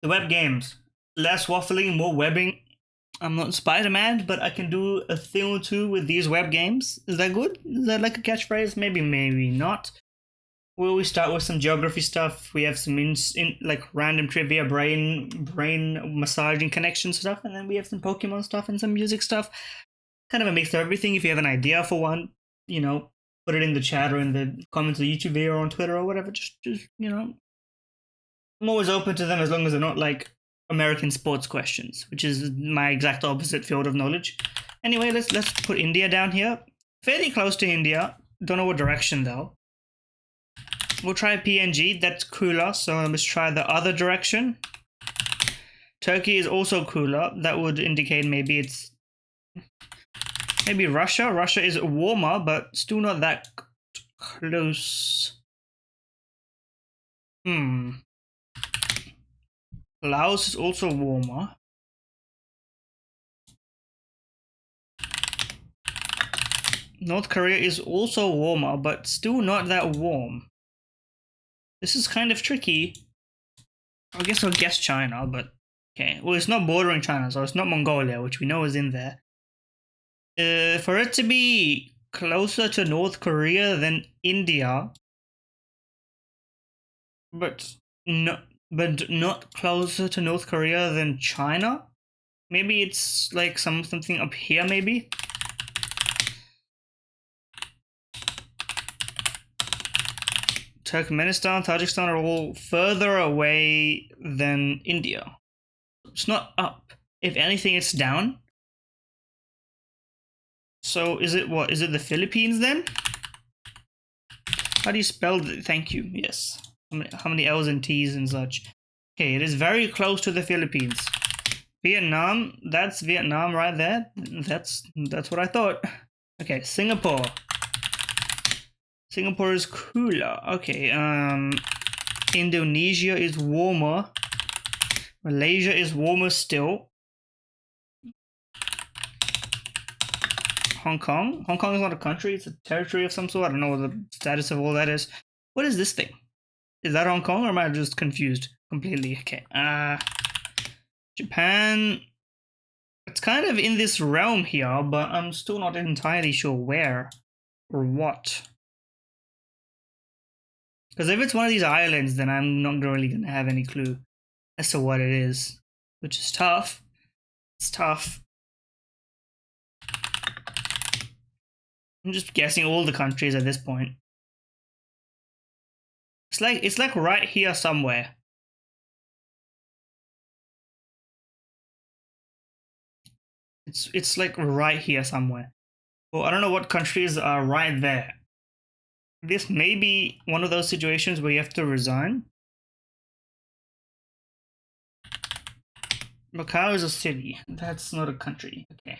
The web games. Less waffling, more webbing. I'm not Spider-Man, but I can do a thing or two with these web games. Is that good? Is that like a catchphrase? Maybe, maybe not. We always start with some geography stuff. We have some like random trivia, brain massaging connection stuff, and then we have some Pokemon stuff and some music stuff. Kind of a mix of everything. If you have an idea for one, put it in the chat or in the comments of the YouTube video or on Twitter or whatever. Just I'm always open to them as long as they're not like American sports questions, which is my exact opposite field of knowledge. Anyway, let's put India down here. Fairly close to India. Don't know what direction though. We'll try PNG. That's cooler. So let's try the other direction. Turkey is also cooler. That would indicate maybe it's Russia. Russia is warmer, but still not that close. Laos is also warmer. North Korea is also warmer, but still not that warm. This is kind of tricky. I guess I'll guess China, but okay. Well, it's not bordering China, so it's not Mongolia, which we know is in there. For it to be closer to North Korea than India, but not closer to North Korea than China. Maybe it's like something up here, maybe. Turkmenistan, Tajikistan are all further away than India. It's not up. If anything, it's down. So is it what? Is it the Philippines then? How do you spell it? Thank you. Yes. How many L's and T's and such? Okay, it is very close to the Philippines. Vietnam, that's Vietnam right there. That's what I thought. Okay, Singapore. Singapore is cooler. Okay, Indonesia is warmer. Malaysia is warmer still. Hong Kong. Hong Kong is not a country, it's a territory of some sort. I don't know what the status of all that is. What is this thing? Is that Hong Kong or am I just confused completely? Okay. Japan. It's kind of in this realm here, but I'm still not entirely sure where or what. Because if it's one of these islands, then I'm not really going to have any clue as to what it is, which is tough. It's tough. I'm just guessing all the countries at this point. It's like right here somewhere. It's like right here somewhere. Well, I don't know what countries are right there. This may be one of those situations where you have to resign. Macau is a city. That's not a country. Okay.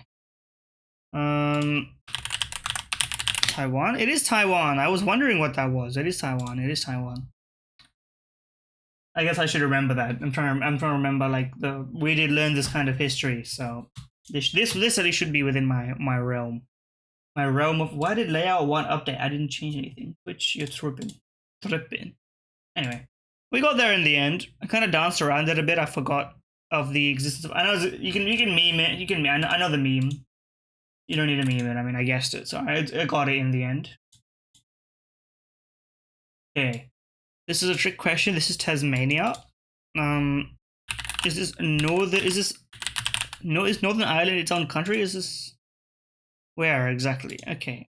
Taiwan? It is Taiwan. I was wondering what that was. It is Taiwan. It is Taiwan. I guess I should remember that. I'm trying to remember like we did learn this kind of history, so this at least should be within my realm. My realm of why did layout 1 update? I didn't change anything. Which you're tripping. Anyway, we got there in the end. I kind of danced around it a bit. I forgot of the existence of. I know you can meme it. You can. I know the meme. You don't need to meme it. I mean, I guessed it, so I got it in the end. Okay, this is a trick question. This is Tasmania. Is this northern? Is Northern Ireland its own country? Is this where exactly? Okay,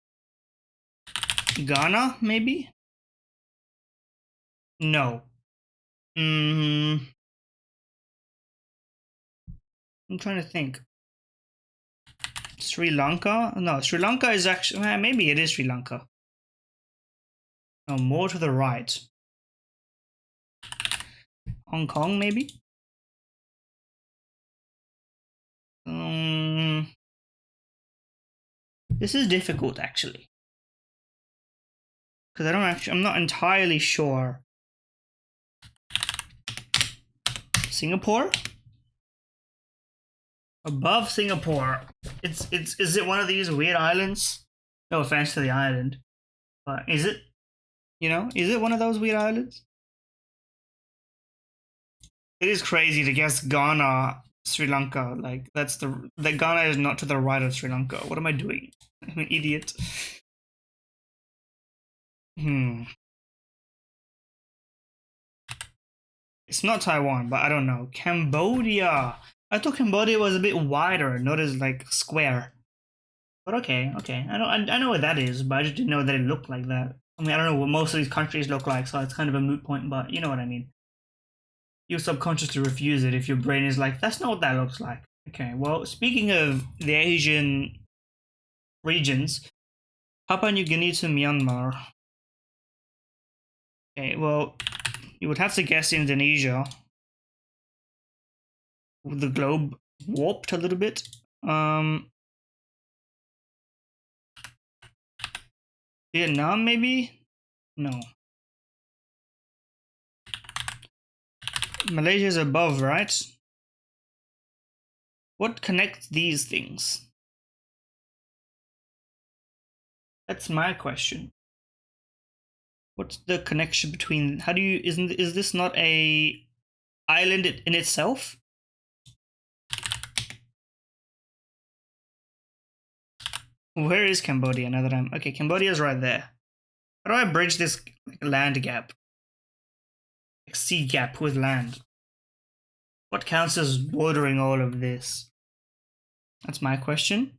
Ghana maybe. No. I'm trying to think. Sri Lanka? No, Sri Lanka is actually... maybe it is Sri Lanka. No, more to the right. Hong Kong, maybe? This is difficult, actually. Because I'm not entirely sure. Singapore? Above Singapore. Is it one of these weird islands? No offense to the island. But is it? Is it one of those weird islands? It is crazy to guess Ghana, Sri Lanka. Like that's the Ghana is not to the right of Sri Lanka. What am I doing? I'm an idiot. Hmm. It's not Taiwan, but I don't know. Cambodia. I thought Cambodia was a bit wider, not as like square. But okay, okay. I know what that is, but I just didn't know that it looked like that. I mean, I don't know what most of these countries look like, so it's kind of a moot point. But you know what I mean. You're subconscious to refuse it if your brain is like, that's not what that looks like. Okay. Well, speaking of the Asian regions, Papua New Guinea to Myanmar. Okay. Well, you would have to guess Indonesia. The globe warped a little bit. Vietnam, maybe? No. Malaysia is above, right? What connects these things? That's my question. What's the connection between? How do you? Is this not a island in itself? Where is Cambodia? Now that I'm okay, Cambodia's right there. How do I bridge this land gap? Like sea gap with land. What counts as bordering all of this? That's my question.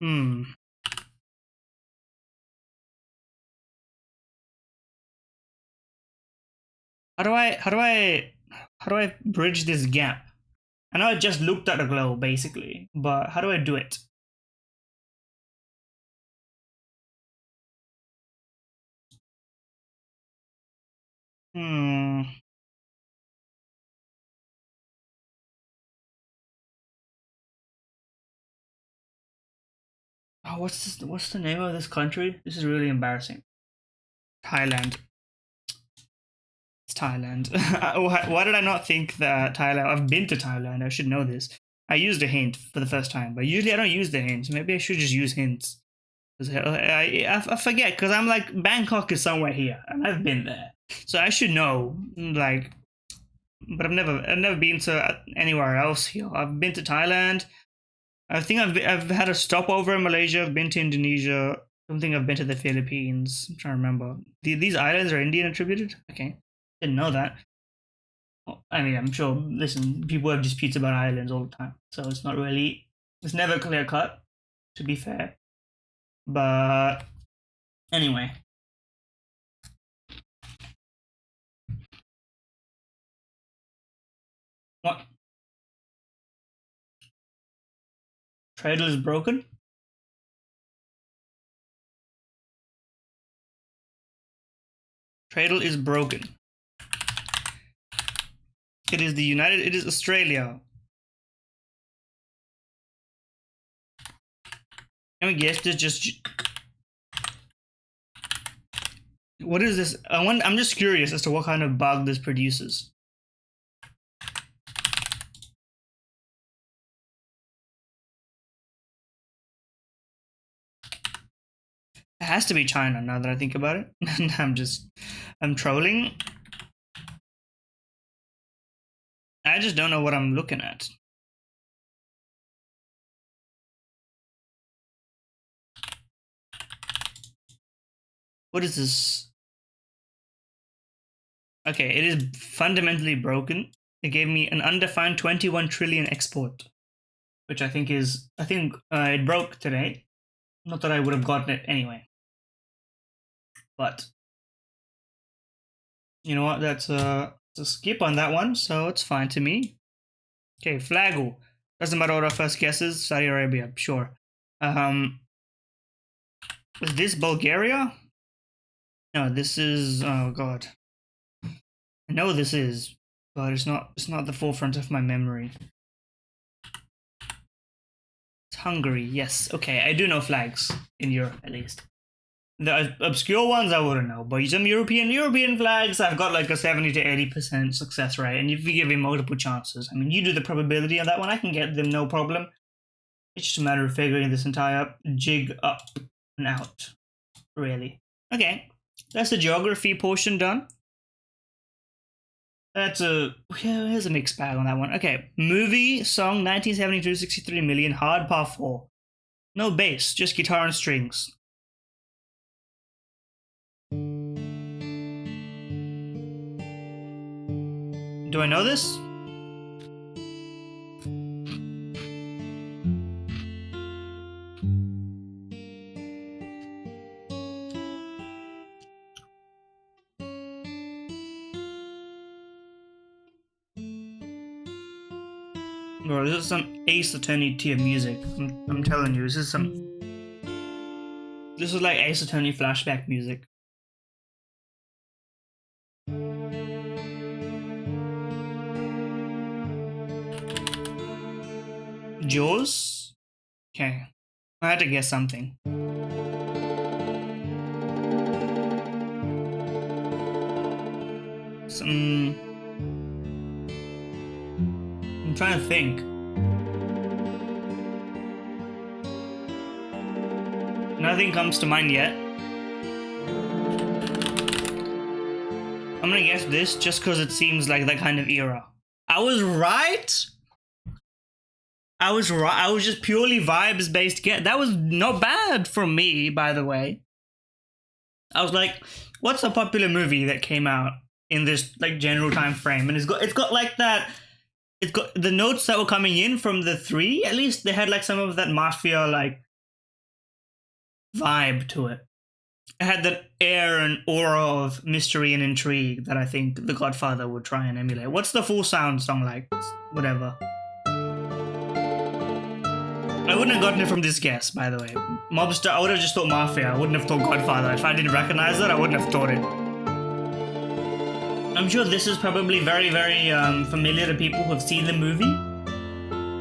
Hmm. How do I bridge this gap? I know I just looked at a globe basically, but how do I do it? Hmm. Oh, what's this? What's the name of this country? This is really embarrassing. Thailand. It's Thailand. Why did I not think that Thailand? I've been to Thailand. I should know this. I used a hint for the first time, but usually I don't use the hints. Maybe I should just use hints. I forget because I'm like Bangkok is somewhere here, and I've been there, so I should know. Like, but I've never been to anywhere else here. I've been to Thailand. I think I've had a stopover in Malaysia. I've been to Indonesia. I don't think I've been to the Philippines. I'm trying to remember. These islands are Indian attributed. Okay, didn't know that. Well, I mean, I'm sure. Listen, people have disputes about islands all the time, so it's not really. It's never clear cut. To be fair, but anyway, what Cradle is broken? Cradle is broken. It is the United. It is Australia. Can we guess this? Just what is this? I'm just curious as to what kind of bug this produces. It has to be China now that I think about it. I'm trolling. I just don't know what I'm looking at. What is this? Okay, it is fundamentally broken. It gave me an undefined 21 trillion export, which I think it broke today. Not that I would have gotten it anyway, but you know what? That's a skip on that one, so it's fine to me. Okay, Flagel. Doesn't matter what our first guess is. Saudi Arabia, sure. Is this Bulgaria? No, this is. Oh God. I know this is, but it's not. It's not the forefront of my memory. It's Hungary. Yes. Okay, I do know flags in Europe at least. The obscure ones I wouldn't know, but some European flags, I've got like a 70 to 80% success rate, and if you give me multiple chances, I mean, you do the probability on that one, I can get them no problem. It's just a matter of figuring this entire jig up and out, really. Okay, That's the geography portion done. That's here's a mixed bag on that one. Okay, movie, song, 1972, 63 million, hard par 4. No bass, just guitar and strings. Do I know this? Bro, this is some Ace Attorney tier music. I'm telling you, this is like Ace Attorney flashback music. Jaws? Okay. I had to guess something. I'm trying to think. Nothing comes to mind yet. I'm gonna guess this just because it seems like that kind of era. I was right! I was just purely vibes based guess. That was not bad from me, by the way. I was like, what's a popular movie that came out in this like general time frame? And it's got like that. It's got the notes that were coming in from the 3. At least they had like some of that mafia like vibe to it. It had that air and aura of mystery and intrigue that I think The Godfather would try and emulate. What's the full sound song like? Whatever. I wouldn't have gotten it from this guess, by the way. Mobster, I would have just thought Mafia. I wouldn't have thought Godfather. If I didn't recognize it, I wouldn't have thought it. I'm sure this is probably very, very familiar to people who have seen the movie.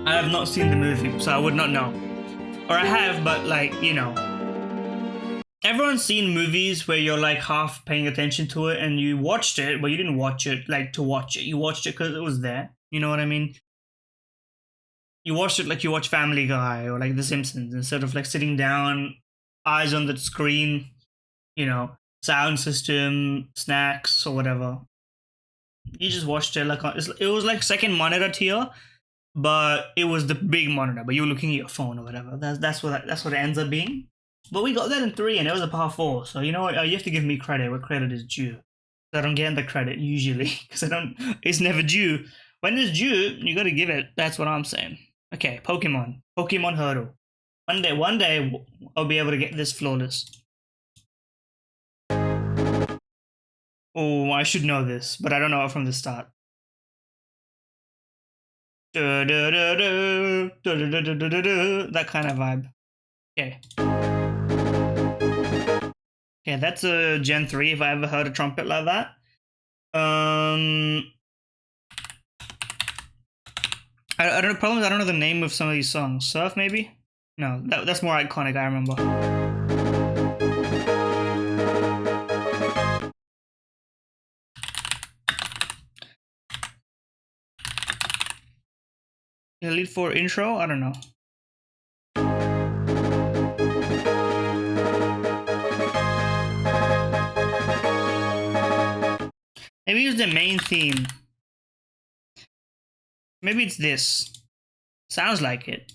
I have not seen the movie, so I would not know. Or I have, but like, you know. Everyone's seen movies where you're like half paying attention to it and you watched it, but you didn't watch it like to watch it. You watched it because it was there. You know what I mean? You watched it like you watch Family Guy or like The Simpsons, instead of like sitting down, eyes on the screen, you know, sound system, snacks or whatever. You just watched it like it was like second monitor tier, but it was the big monitor. But you were looking at your phone or whatever. That's what it ends up being. But we got that in 3, and it was a par 4. So you know what? You have to give me credit where credit is due. I don't get the credit usually because I don't. It's never due. When it's due, you got to give it. That's what I'm saying. Okay, Pokemon Hurdle. One day, I'll be able to get this flawless. Oh, I should know this, but I don't know it from the start. That kind of vibe. Okay. Okay, that's a Gen 3 if I ever heard a trumpet like that. I don't know. I don't know the name of some of these songs. Surf, maybe? No, that's more iconic. I remember. Elite 4 intro. I don't know. Maybe use the main theme. Maybe it's this. Sounds like it.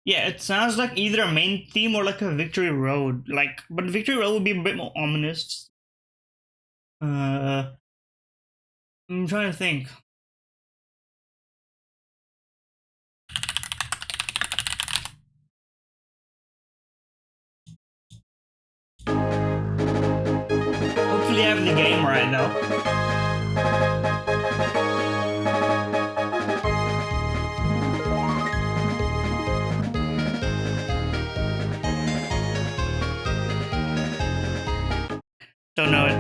Yeah, it sounds like either a main theme or like a Victory Road. Like, but Victory Road would be a bit more ominous. I'm trying to think. Hopefully I have the game right now. Don't know it.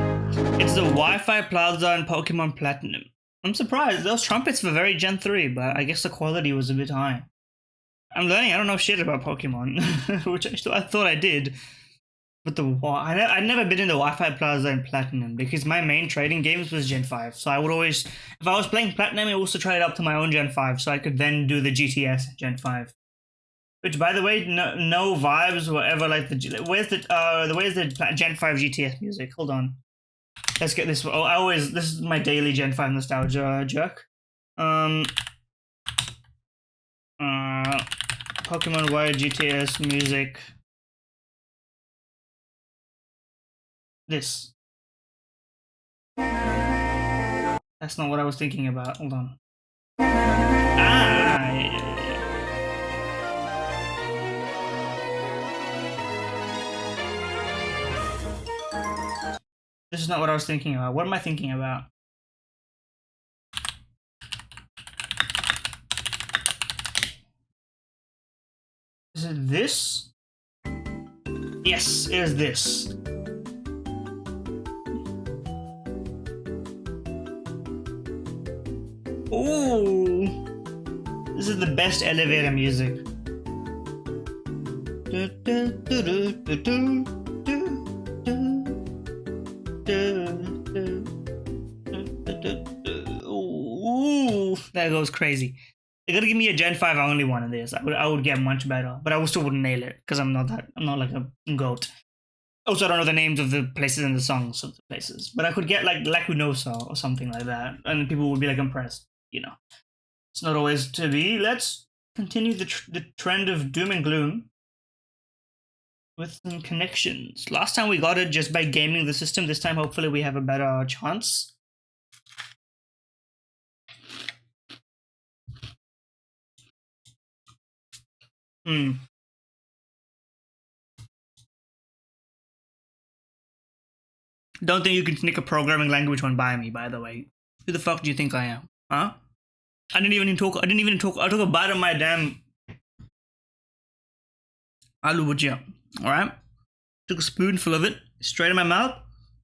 It's the Wi-Fi Plaza and Pokemon Platinum. I'm surprised. Those trumpets were very Gen 3, but I guess the quality was a bit high. I'm learning. I don't know shit about Pokemon, which I thought I did. But I never been in the Wi-Fi Plaza and Platinum because my main trading games was Gen 5. So I would always, if I was playing Platinum, I also trade up to my own Gen 5, so I could then do the GTS Gen 5. Which, by the way, no vibes were ever like the. Where's the Gen 5 GTS music? Hold on, let's get this. Oh, this is my daily Gen 5 nostalgia jerk. Pokemon Wild GTS music. This. That's not what I was thinking about. Hold on. Yeah. This is not what I was thinking about. What am I thinking about? Is it this? Yes, it is this. Ooh, this is the best elevator music. Ooh, that goes crazy. They're gonna give me a Gen 5 only one of this. I would get much better, but I still wouldn't nail it because I'm not like a goat. Also, I don't know the names of the places and the songs of the places, but I could get like Lacunosa or something like that, and people would be like impressed. You know, it's not always to be. Let's continue the trend of doom and gloom with some connections. Last time we got it just by gaming the system. This time, hopefully, we have a better chance. Don't think you can sneak a programming language one by me, by the way. Who the fuck do you think I am? Huh? I didn't even talk. I took a bite of my damn aloo bhujia. Alright? Took a spoonful of it, straight in my mouth.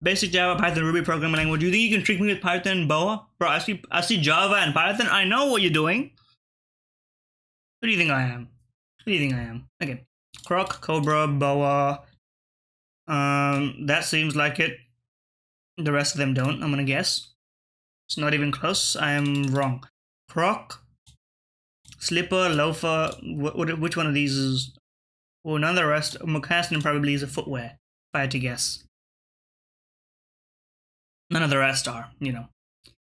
Basic Java, Python, Ruby programming language. You think you can trick me with Python and Boa? Bro, I see Java and Python. I know what you're doing. Who do you think I am? Who do you think I am? Okay. Croc, Cobra, Boa. That seems like it. The rest of them don't, I'm gonna guess. It's not even close. I am wrong. Croc, Slipper, Loafer. Which one of these is? Well, none of the rest. Moccasin probably is a footwear, if I had to guess. None of the rest are, you know.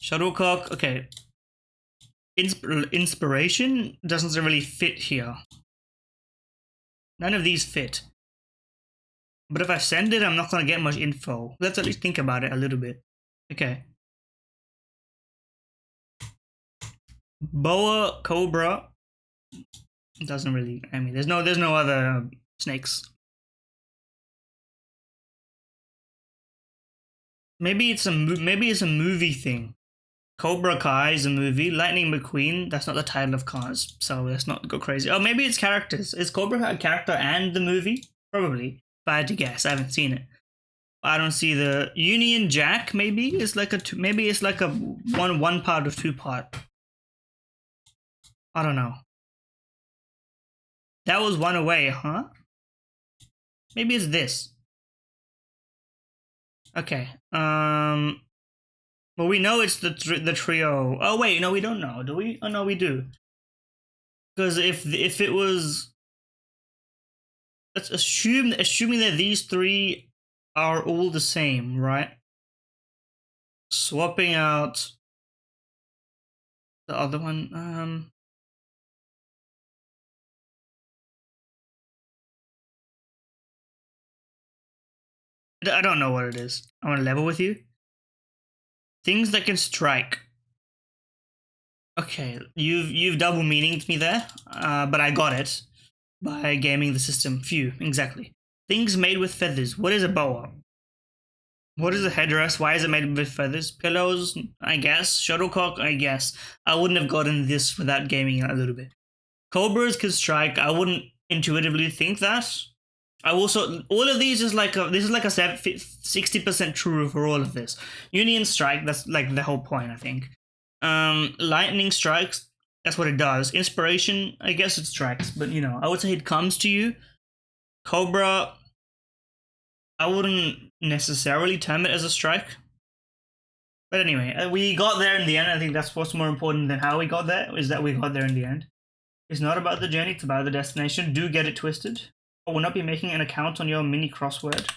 Shuttlecock, okay. Inspiration doesn't really fit here. None of these fit. But if I send it, I'm not going to get much info. Let's at least think about it a little bit. Okay. Boa, Cobra. Doesn't really, I mean, there's no other snakes. Maybe it's a movie thing. Cobra Kai is a movie. Lightning McQueen, that's not the title of Cars, so let's not go crazy. Oh, maybe it's characters. Is Cobra Kai a character and the movie? Probably. If I had to guess, I haven't seen it. I don't see the Union Jack. Maybe it's like a one part of 2-part. I don't know. That was one away, huh? Maybe it's this. Okay. Well, we know it's the trio. Oh wait, no, we don't know, do we? Oh no, we do. Because if it was, let's assuming that these three are all the same, right? Swapping out the other one. I don't know what it is. I want to level with you. Things that can strike. Okay, you've double meaninged me there, but I got it by gaming the system. Phew, exactly. Things made with feathers. What is a boa? What is a headdress? Why is it made with feathers? Pillows, I guess. Shuttlecock, I guess. I wouldn't have gotten this without gaming a little bit. Cobras can strike. I wouldn't intuitively think that. I also, all of these is like this is like a 60% true for all of this. Union Strike, that's like the whole point, I think. Lightning strikes, that's what it does. Inspiration, I guess it strikes, but you know, I would say it comes to you. Cobra, I wouldn't necessarily term it as a strike. But anyway, we got there in the end. I think that's what's more important than how we got there, is that we got there in the end. It's not about the journey, it's about the destination. Do get it twisted. I will not be making an account on your mini crossword.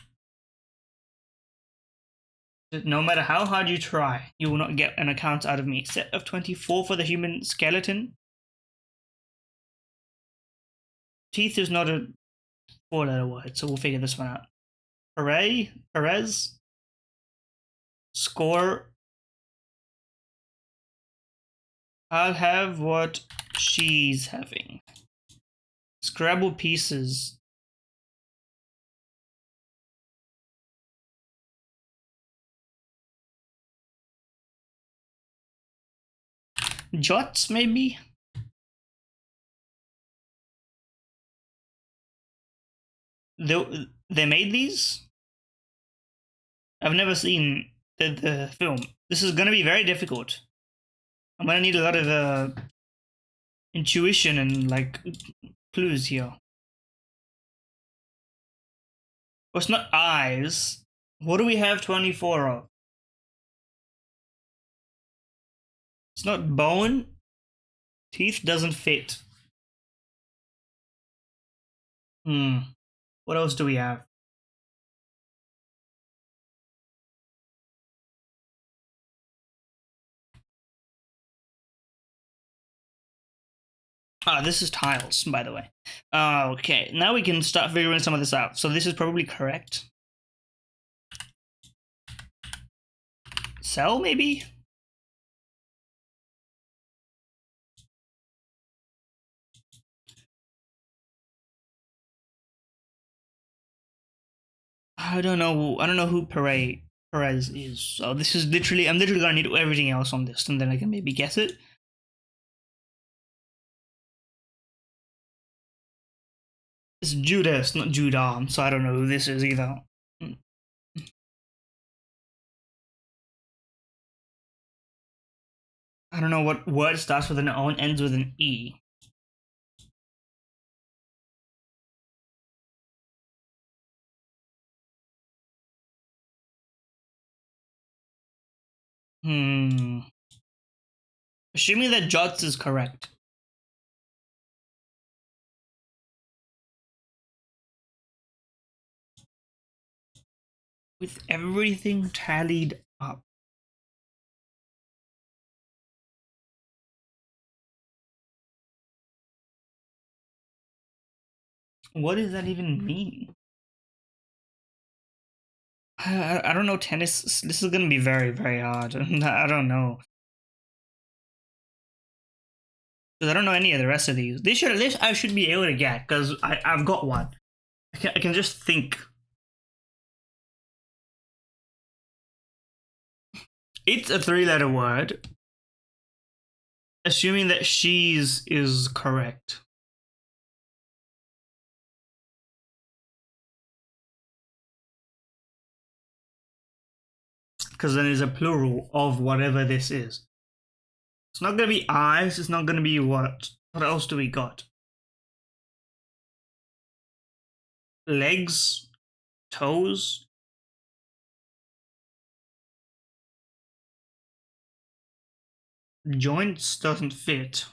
No matter how hard you try, you will not get an account out of me. Set of 24 for the human skeleton. Teeth is not a 4-letter word, so we'll figure this one out. Perez. Score. I'll have what she's having. Scrabble pieces. Jots, maybe? They made these? I've never seen the film. This is gonna be very difficult. I'm gonna need a lot of intuition and like clues here. Well, it's not eyes. What do we have 24 of? It's not bone. Teeth doesn't fit. What else do we have? This is tiles, by the way. Okay, now we can start figuring some of this out. So this is probably correct. Cell, maybe? I don't know who Perez is. So this is literally, I'm literally gonna need everything else on this, and then I can maybe guess it. It's Judas, not Judah, so I don't know who this is either. I don't know what word starts with an O and ends with an E. Assuming that Jots is correct. With everything tallied up. What does that even mean? I don't know tennis. This is gonna be very, very hard. I don't know. Because I don't know any of the rest of these. This I should be able to get, because I've got one. I can just think. It's a 3-letter word. Assuming that she's is correct. Because then it's a plural of whatever this is. It's not gonna be eyes, it's not gonna be what? What else do we got? Legs, toes. Joints doesn't fit.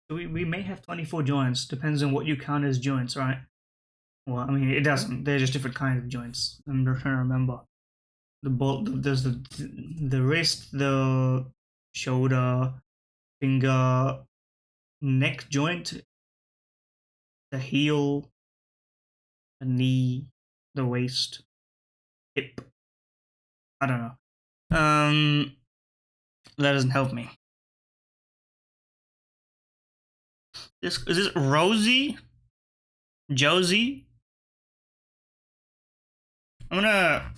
We may have 24 joints, depends on what you count as joints, right? Well, I mean, it doesn't. They're just different kinds of joints. I'm trying to remember. There's the wrist, the shoulder, finger, neck joint, the heel, the knee, the waist, hip. I don't know. That doesn't help me. Is this Rosie? Josie? I'm gonna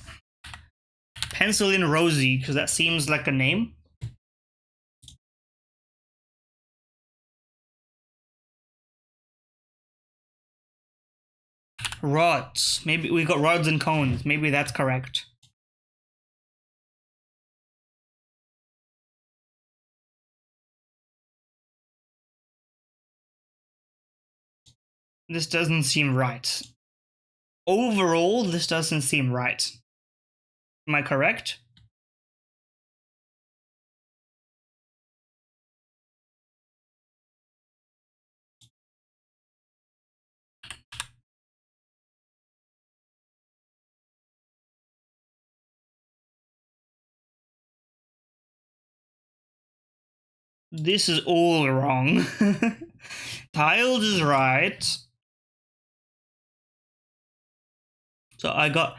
pencil in Rosie because that seems like a name. Rods. Maybe we got rods and cones. Maybe that's correct. This doesn't seem right. overall, this doesn't seem right. Am I correct? This is all wrong. Tiled is right. So I got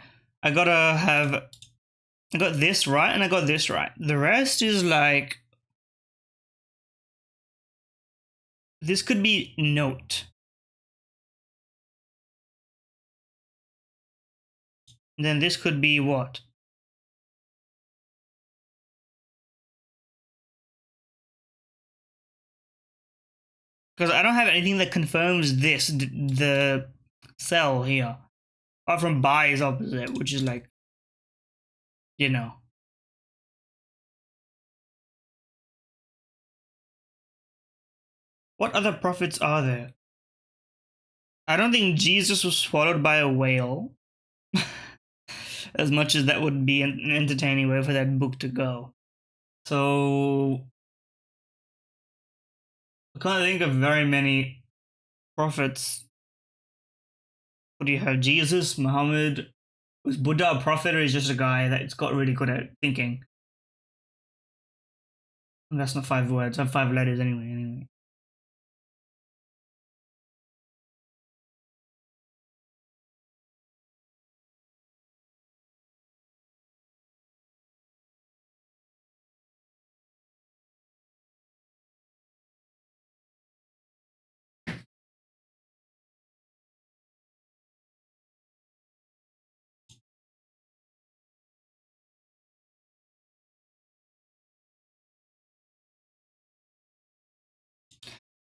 this right and I got this right. The rest is like, this could be note. And then this could be what? Because I don't have anything that confirms this, the cell here. Apart from buy is opposite, which is like, you know. What other prophets are there? I don't think Jesus was swallowed by a whale. As much as that would be an entertaining way for that book to go. So I can't think of very many prophets. What do you have? Jesus, Muhammad? Was Buddha a prophet, or is just a guy that's got really good at thinking? And that's not 5 words. I have 5 letters anyway.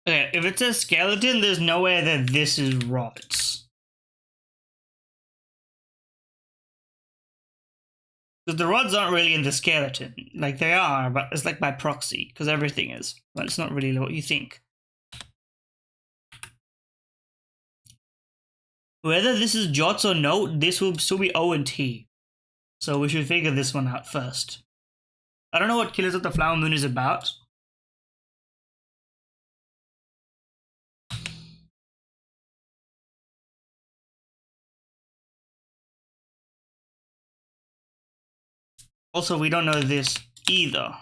Okay, if it says skeleton, there's no way that this is rods. Because the rods aren't really in the skeleton. Like, they are, but it's like by proxy, because everything is. But it's not really what you think. Whether this is jots or note, this will still be O and T. So we should figure this one out first. I don't know what Killers of the Flower Moon is about. Also, we don't know this either.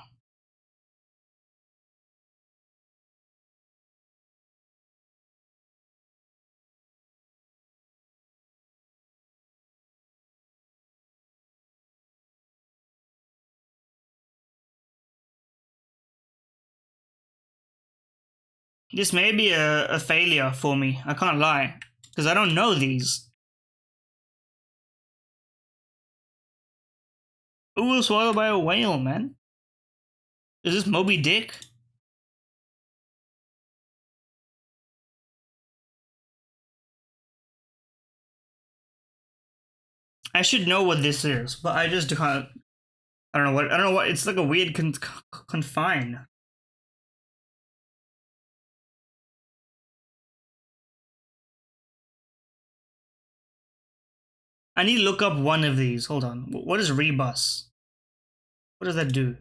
This may be a failure for me, I can't lie. Because I don't know these. Who was swallowed by a whale, man? Is this Moby Dick? I should know what this is, but I just can't. I don't know what. It's like a weird confine. I need to look up one of these. Hold on. What is rebus? What does that do?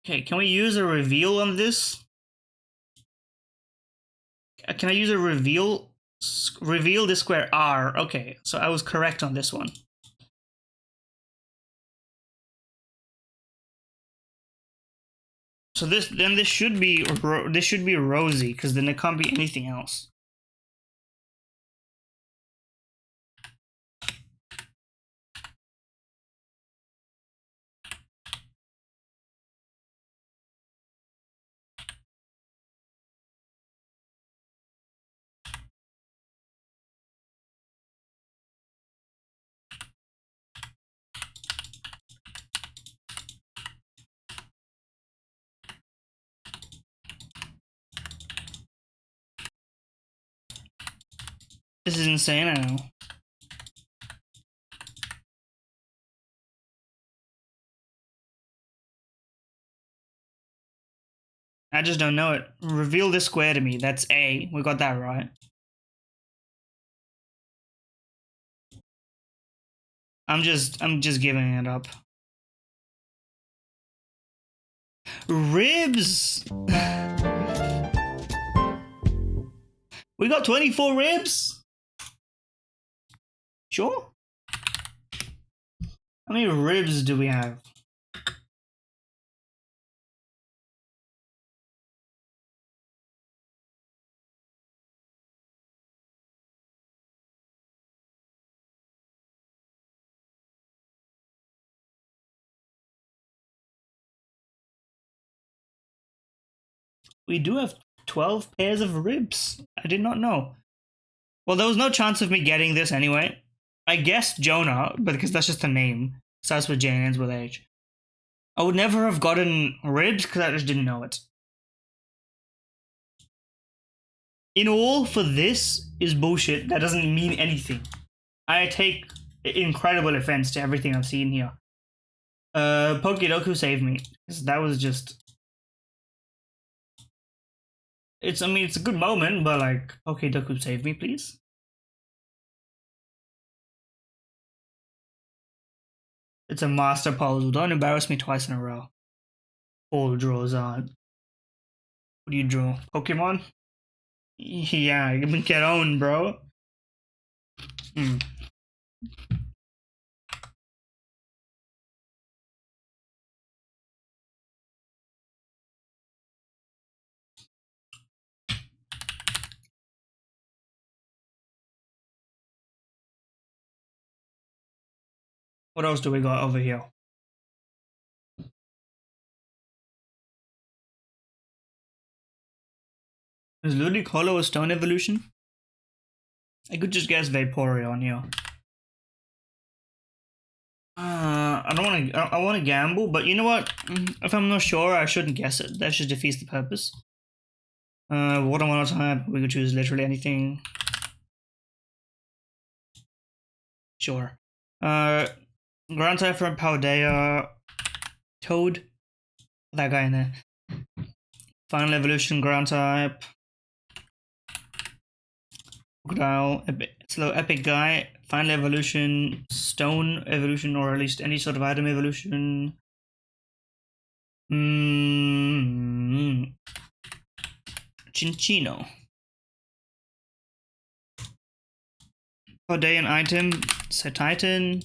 Okay, can we use a reveal on this? Can I use a reveal? Reveal this square R. Okay, so I was correct on this one. So this should be rosy, because then it can't be anything else. This is insane, I know. I just don't know it. Reveal this square to me. That's A. We got that right. I'm just giving it up. Ribs! We got 24 ribs? Sure? How many ribs do we have? We do have 12 pairs of ribs. I did not know. Well, there was no chance of me getting this anyway. I guessed Jonah, but because that's just a name. Starts with J and ends with H. I would never have gotten ribs because I just didn't know it. In all, for this is bullshit. That doesn't mean anything. I take incredible offense to everything I've seen here. Pokedoku saved me. That was just... it's a good moment, but like, Pokedoku save me, please. It's a master puzzle. Don't embarrass me twice in a row. All draws on. What do you draw? Pokemon? Yeah, get on, bro. What else do we got over here? Is Ludicolo a stone evolution? I could just guess Vaporeon here. I don't want to. I want to gamble, but you know what? If I'm not sure, I shouldn't guess it. That just defeats the purpose. Water type. We could choose literally anything. Sure. Ground type from Paldea. Toad. That guy in there. Final evolution. Ground type. Crocodile. Slow epic guy. Final evolution. Stone evolution, or at least any sort of item evolution. Chinchino. Paldean item, Titan.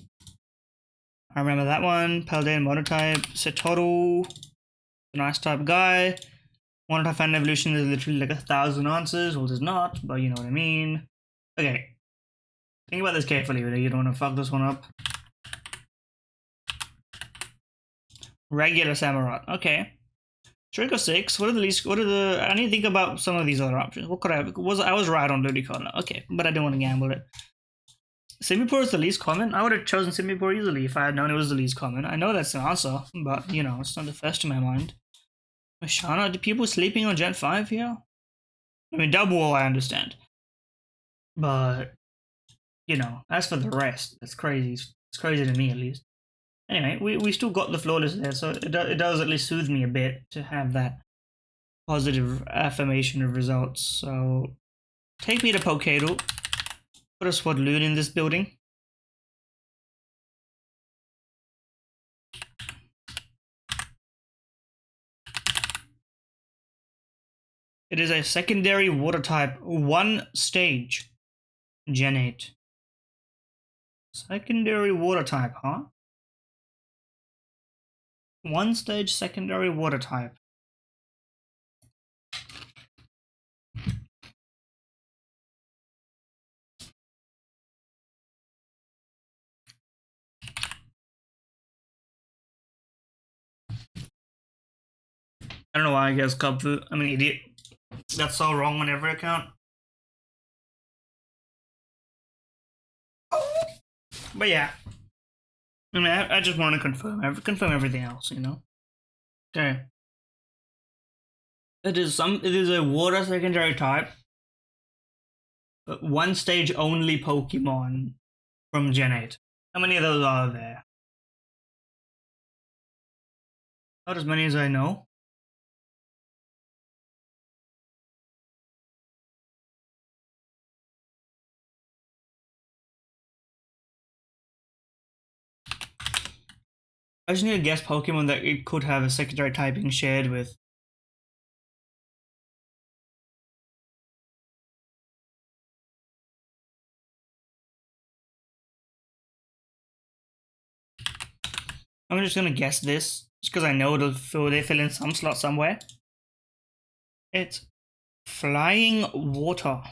I remember that one. Paldean water type, Setoru. Nice type guy. Water type fan evolution is literally like 1,000 answers. Well, there's not, but you know what I mean. Okay. Think about this carefully, really. You don't want to fuck this one up. Regular Samurott. Okay. Trick or 6. What are the least? What are the? I need to think about some of these other options. What could I have? I was right on Ludicolo. Okay, but I didn't want to gamble it. Simipour is the least common. I would have chosen Simipour easily if I had known it was the least common. I know that's the answer, but you know, it's not the first in my mind. Mashana, do people sleeping on Gen 5 here? I mean, double wall, I understand. But, you know, as for the rest, it's crazy. It's crazy to me, at least. Anyway, we still got the flawless there, so it does at least soothe me a bit to have that positive affirmation of results. So, take me to Pokedo. Put a Swadloon in this building. It is a secondary water type, 1 stage. Gen 8. Secondary water type, huh? 1 stage secondary water type. I don't know why I guess Cubfu. I'm an idiot. That's so wrong on every account. But yeah. I mean, I just want to confirm everything else, you know? Okay. It is a water secondary type. But 1 stage only Pokemon from Gen 8. How many of those are there? Not as many as I know. I just need to guess Pokemon that it could have a secondary typing shared with. I'm just gonna guess this, just because I know they fill in some slot somewhere. It's Flying Water.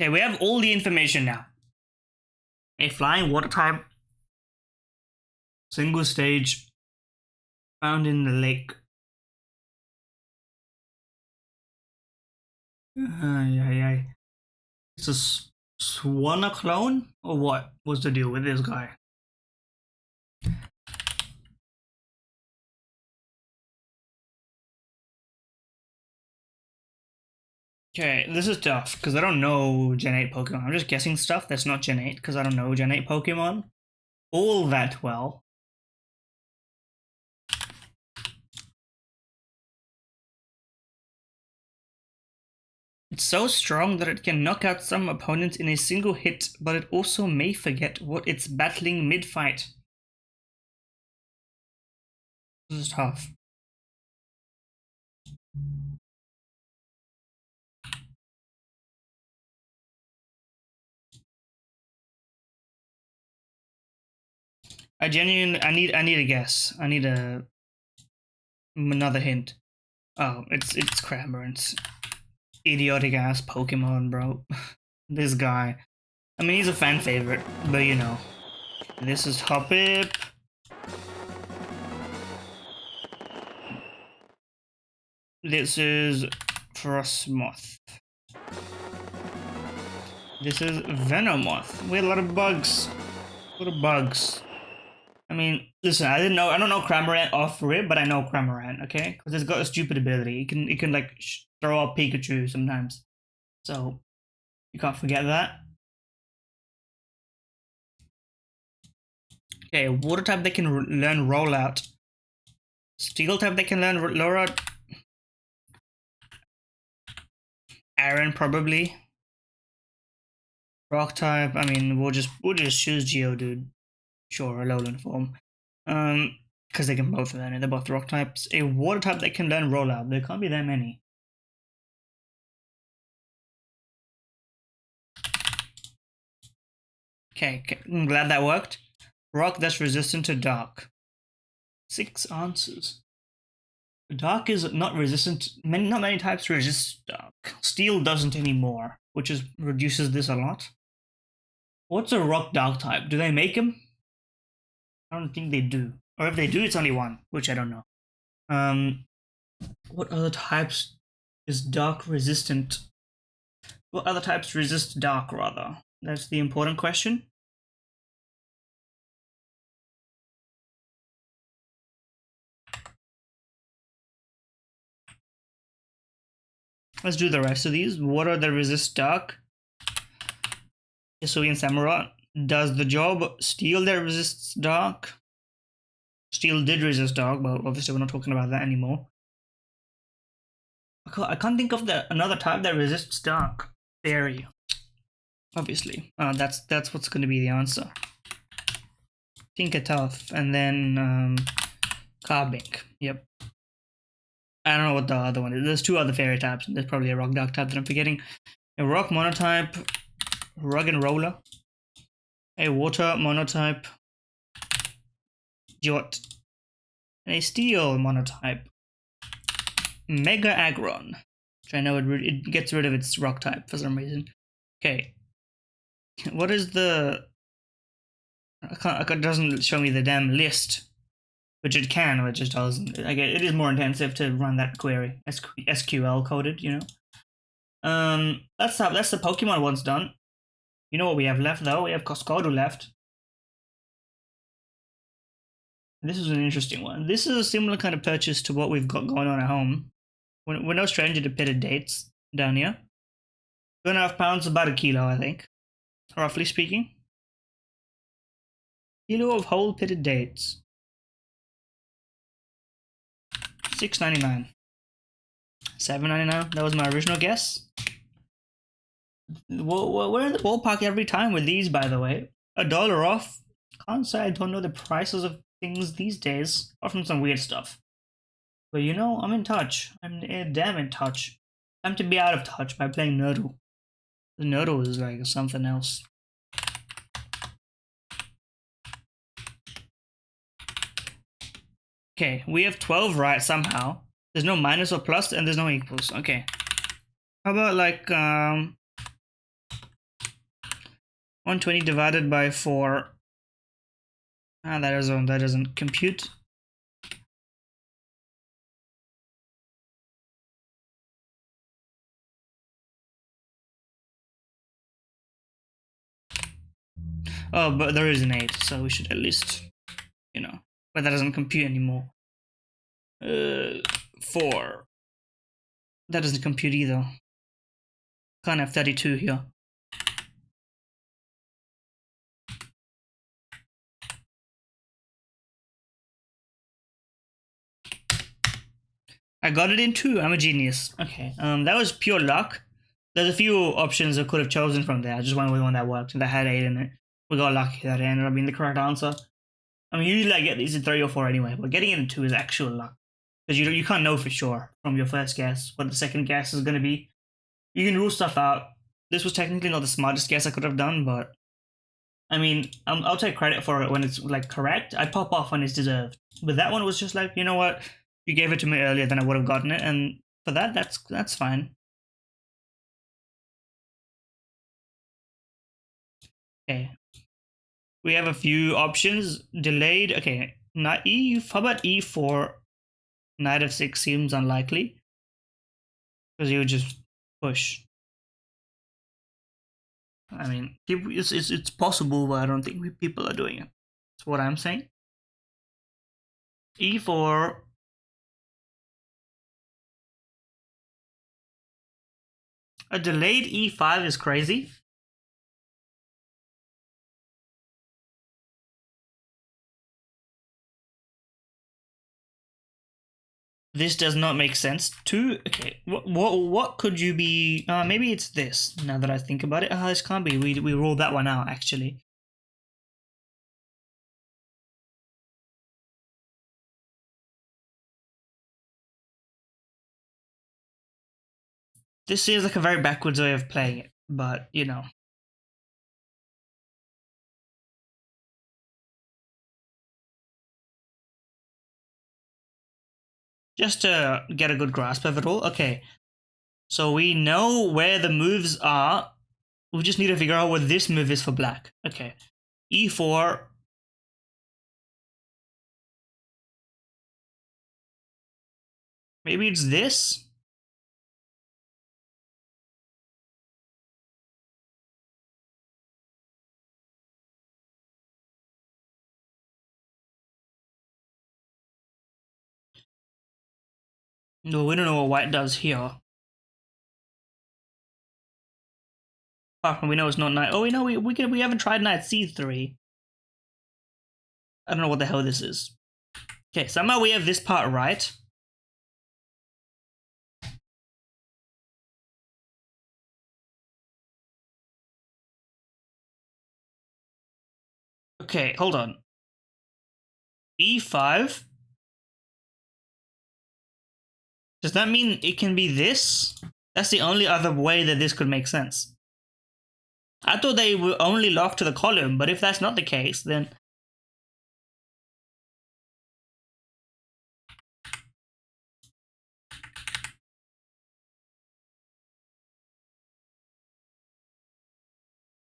Okay, we have all the information now. A Flying Water type, single stage, found in the lake. Ay. It's a Swanna clone? Or what? What's the deal with this guy? Okay, this is tough because I don't know Gen 8 Pokemon. I'm just guessing stuff that's not Gen 8 because I don't know Gen 8 Pokemon all that well. It's so strong that it can knock out some opponents in a single hit, but it also may forget what it's battling mid-fight. This is tough. I need a guess. I need another hint. Oh, it's Cramorant's idiotic ass Pokemon, bro. This guy. I mean, he's a fan favorite, but you know. This is Hoppip. This is Frostmoth. This is Venomoth. We had a lot of bugs. A lot of bugs. I mean, listen, I don't know Cramorant off rip, but I know Cramorant, okay? Because it's got a stupid ability. It can like throw out Pikachu sometimes. So you can't forget that. Okay, water type they can learn Rollout. Steel type they can learn Rollout. Aaron probably. Rock type, I mean, we'll just choose Geodude. Sure, a Alolan form. Because they can both learn it. They're both rock types. A water type that can learn Rollout. There can't be that many. Okay, I'm glad that worked. Rock that's resistant to dark. 6 answers. Dark is not resistant. Not many types resist dark. Steel doesn't anymore, which reduces this a lot. What's a rock dark type? Do they make them? I don't think they do. Or if they do, it's only one, which I don't know. What other types is dark resistant? What other types resist dark, rather? That's the important question. Let's do the rest of these. What are the resist dark? Hisuian Samurott does the job. Steel that resists dark. Steel did resist dark, but obviously we're not talking about that anymore. I can't think of another type that resists dark. Fairy. Obviously. That's what's going to be the answer. Tinkertuff, and then Carbink. Yep. I don't know what the other one is. There's 2 other fairy types. There's probably a rock dark type that I'm forgetting. A rock monotype, Rug and Roller. A water monotype, Jot. A steel monotype, Mega Aggron. Which I know it gets rid of its rock type for some reason. Okay. What is the... It doesn't show me the damn list. Which it can, or it just doesn't. It is more intensive to run that query. SQL coded, you know. That's the Pokemon one's done. You know what we have left though? We have Coscodu left. This is an interesting one. This is a similar kind of purchase to what we've got going on at home. We're no stranger to pitted dates down here. 2.5 pounds, about a kilo, I think. Roughly speaking. Kilo of whole pitted dates. $6.99. $7.99. That was my original guess. We're in the ballpark every time with these, by the way. $1 off. can't say I don't know the prices of things these days, apart from some weird stuff. But you know, I'm in touch. I'm damn in touch. Time to be out of touch by playing Wordle. The Wordle is like something else. Okay, we have 12 right somehow. There's no minus or plus, and there's no equals. Okay. How about like 120 divided by 4. Ah, that doesn't compute. Oh, but there is an 8, so we should at least, you know. But that doesn't compute anymore. 4. That doesn't compute either. Can't have 32 here. I got it in 2. I'm a genius. Okay, that was pure luck. There's a few options I could have chosen from there. I just went with one that worked, that had 8 in it. We got lucky that it ended up being the correct answer. I mean, usually I get these in 3 or 4 anyway, but getting it in 2 is actual luck. Because you can't know for sure from your first guess what the second guess is going to be. You can rule stuff out. This was technically not the smartest guess I could have done, but I mean, I'll take credit for it when it's like correct. I pop off when it's deserved. But that one was just like, you know what? You gave it to me earlier than I would have gotten it, and for that, that's fine. Okay. We have a few options. Delayed. Okay. Not E. How about E4? Knight of 6 seems unlikely. Because you would just push. I mean, it's possible, but I don't think people are doing it. That's what I'm saying. E4. A delayed E5 is crazy. This does not make sense. 2. Okay, what could you be? Maybe it's this. Now that I think about it, this can't be. We ruled that one out actually. This seems like a very backwards way of playing it, but you know. Just to get a good grasp of it all. Okay, so we know where the moves are. We just need to figure out what this move is for black. Okay, E4. Maybe it's this? No, we don't know what white does here. Apart from we know it's not knight. Oh, we know we haven't tried knight C3. I don't know what the hell this is. Okay, somehow we have this part right. Okay, hold on. E5? Does that mean it can be this? That's the only other way that this could make sense. I thought they were only locked to the column, but if that's not the case, then...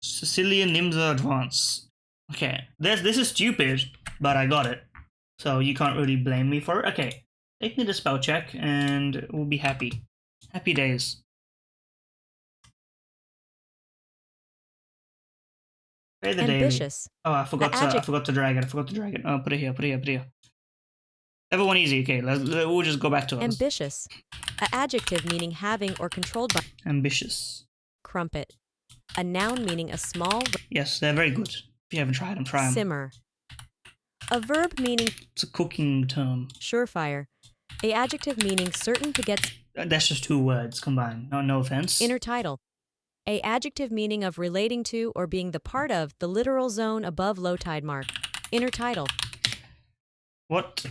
Sicilian Nimza Advance. Okay, this is stupid, but I got it. So you can't really blame me for it. Okay, take me to spell check and we'll be happy. Happy days. Play the Ambitious. daily. Oh, I forgot to drag it. Oh, put it here. Everyone easy. Okay, we'll just go back to ours. Ambitious. An adjective meaning having or controlled by. Ambitious. Crumpet. A noun meaning a small. Yes, they're very good. If you haven't tried them, try them. Simmer. A verb meaning. It's a cooking term. Surefire. A adjective meaning certain to get. That's just 2 words combined. No offense. Intertidal. A adjective meaning of relating to or being the part of the littoral zone above low tide mark. Intertitle. What?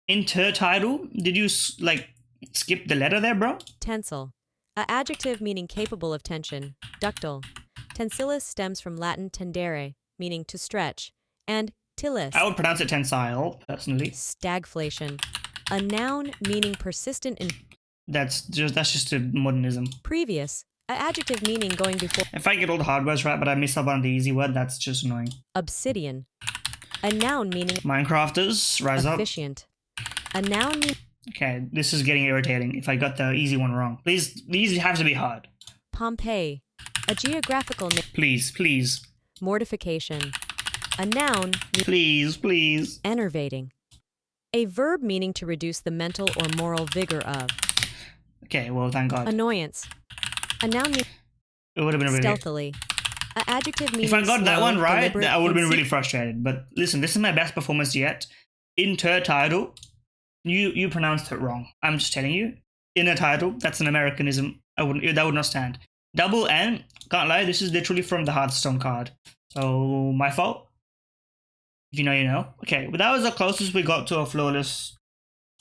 Intertitle? Did you like skip the letter there, bro? Tensile. A adjective meaning capable of tension. Ductile. Tensilis stems from Latin tendere, meaning to stretch, and tilis. I would pronounce it tensile, personally. Stagflation. A noun meaning persistent in. That's just a modernism. Previous. A adjective meaning going before. If I get all the hard words right, but I miss up on the easy word, that's just annoying. Obsidian. A noun meaning. Minecrafters, rise up. Efficient. A noun meaning. Okay, this is getting irritating if I got the easy one wrong. Please, these have to be hard. Pompeii. A geographical name. Please. Mortification. A noun. Please. Enervating. A verb meaning to reduce the mental or moral vigor of. Okay, well, thank God. Annoyance. A noun meaning. It would have been really. Stealthily. An adjective meaning. If I got that one right, I would have been really and frustrated. But listen, this is my best performance yet. Intertitle, you pronounced it wrong. I'm just telling you. Inner title, that's an Americanism. That would not stand. Double N, can't lie, this is literally from the Hearthstone card. So, my fault. If you know, you know. Okay, but that was the closest we got to a flawless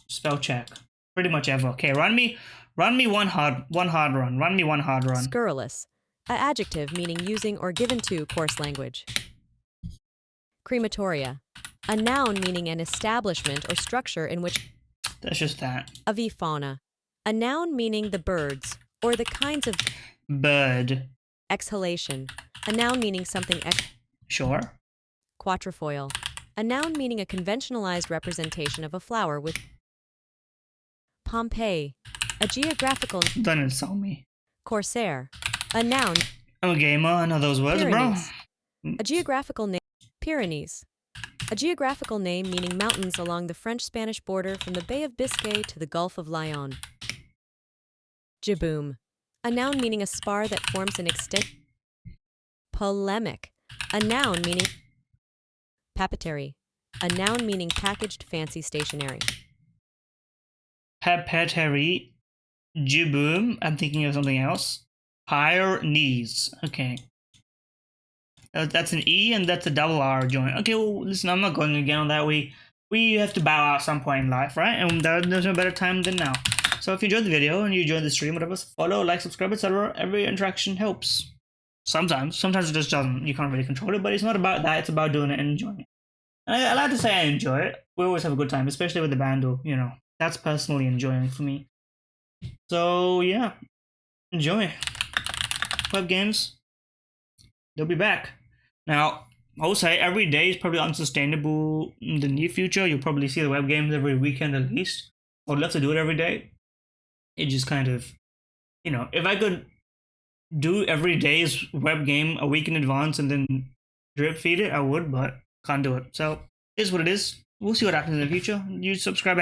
spell check. Pretty much ever. Okay, run me one hard run. Run me one hard run. Scurrilous. A adjective meaning using or given to coarse language. Crematoria. A noun meaning an establishment or structure in which. That's just that. Avifauna. A noun meaning the birds or the kinds of. Bird. Exhalation. A noun meaning something. Sure. Quatrefoil. A noun meaning a conventionalized representation of a flower with. Pompeii. A geographical. Don't insult me. Corsair. A noun. I'm a gamer. I know those words, Pyrenees. bro. A geographical name. Pyrenees. A geographical name meaning mountains along the French-Spanish border from the Bay of Biscay to the Gulf of Lyon. Jiboom. A noun meaning a spar that forms an extent. Polemic. A noun meaning. Papeterie. A noun meaning packaged fancy stationery. Papeterie. Jiboom. I'm thinking of something else. Higher knees. Okay. That's an E and that's a double R joint. Okay, well, listen, I'm not going again on that. We have to bow out at some point in life, right? And there's no better time than now. So if you enjoyed the video and you enjoyed the stream, whatever, follow, like, subscribe, etc. Every interaction helps. Sometimes it just doesn't. You can't really control it, but it's not about that. It's about doing it and enjoying it. And I like to say I enjoy it. We always have a good time, especially with the bando. You know, that's personally enjoying for me. So yeah, enjoy. Web games, they'll be back. Now, I will say every day is probably unsustainable in the near future. You'll probably see the web games every weekend at least. I would love to do it every day. It just kind of, you know, if I could do every day's web game a week in advance and then drip feed it, I would, but can't do it. So, it is what it is. We'll see what happens in the future. You subscribe.